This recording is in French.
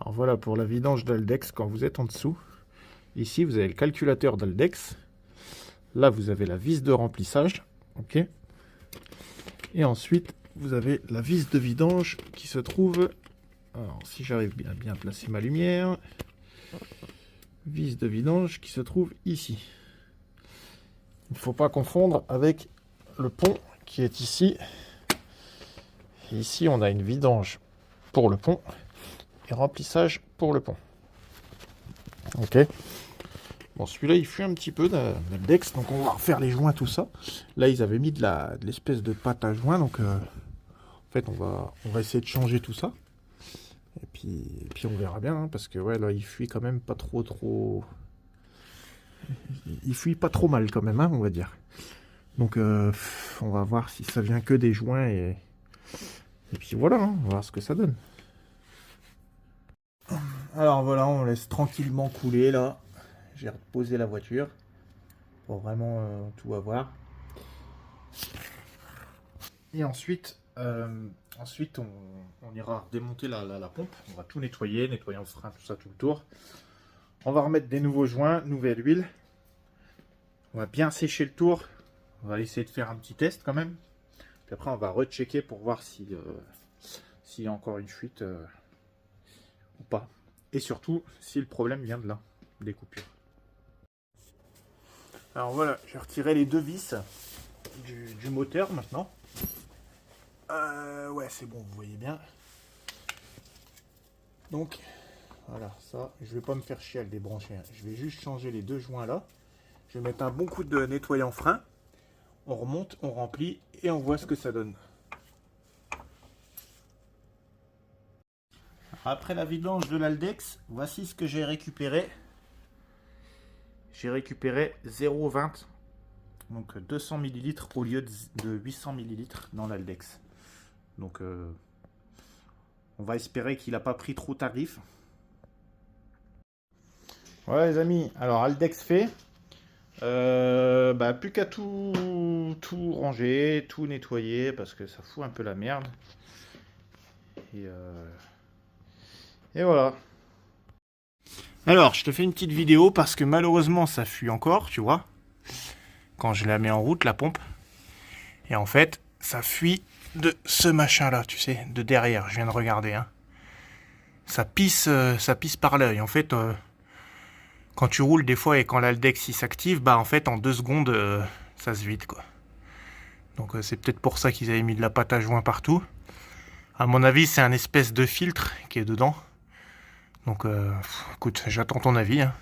Alors voilà pour la vidange d'Haldex quand vous êtes en dessous. Ici vous avez le calculateur d'Haldex. Là vous avez la vis de remplissage. Ok. Et ensuite vous avez la vis de vidange qui se trouve... Alors si j'arrive à bien placer ma lumière... Vis de vidange qui se trouve ici. Il ne faut pas confondre avec le pont qui est ici. Et ici on a une vidange pour le pont et remplissage pour le pont. Ok. Bon, celui-là il fuit un petit peu d'Haldex, donc on va refaire les joints, tout ça. Là ils avaient mis de l'espèce de pâte à joint, donc en fait on va essayer de changer tout ça. Et puis on verra bien, hein, parce que ouais là il fuit quand même pas trop. Il fuit pas trop mal quand même, hein, on va dire. Donc on va voir si ça vient que des joints et puis voilà, hein, on va voir ce que ça donne. Alors voilà, on laisse tranquillement couler là. J'ai reposé la voiture pour vraiment tout avoir. Et ensuite, on ira démonter la pompe. On va tout nettoyer le frein, tout ça, tout le tour. On va remettre des nouveaux joints, nouvelle huile. On va bien sécher le tour. On va essayer de faire un petit test quand même. Puis après, on va rechecker pour voir s'il y a encore une fuite ou pas. Et surtout, si le problème vient de là, des coupures. Alors voilà, j'ai retiré les deux vis du moteur maintenant. Ouais, c'est bon, vous voyez bien. Donc, voilà, ça, je vais pas me faire chier à le débrancher. Hein. Je vais juste changer les deux joints là. Je vais mettre un bon coup de nettoyant frein. On remonte, on remplit et on voit ce que ça donne. Après la vidange de l'Haldex, voici ce que j'ai récupéré. J'ai récupéré 0,20, donc 200 ml au lieu de 800 ml dans l'Haldex. Donc on va espérer qu'il n'a pas pris trop tarif. Voilà les amis, alors Haldex fait. Plus qu'à tout ranger, tout nettoyer parce que ça fout un peu la merde. Et voilà. Alors, je te fais une petite vidéo parce que malheureusement ça fuit encore, tu vois. Quand je la mets en route, la pompe. Et en fait, ça fuit de ce machin là, tu sais, de derrière. Je viens de regarder. Hein. Ça pisse par l'œil. En fait, quand tu roules des fois et quand l'Haldex il s'active, bah en fait en 2 secondes, ça se vide quoi. Donc c'est peut-être pour ça qu'ils avaient mis de la pâte à joint partout. À mon avis, c'est un espèce de filtre qui est dedans. Donc, écoute, j'attends ton avis. Hein.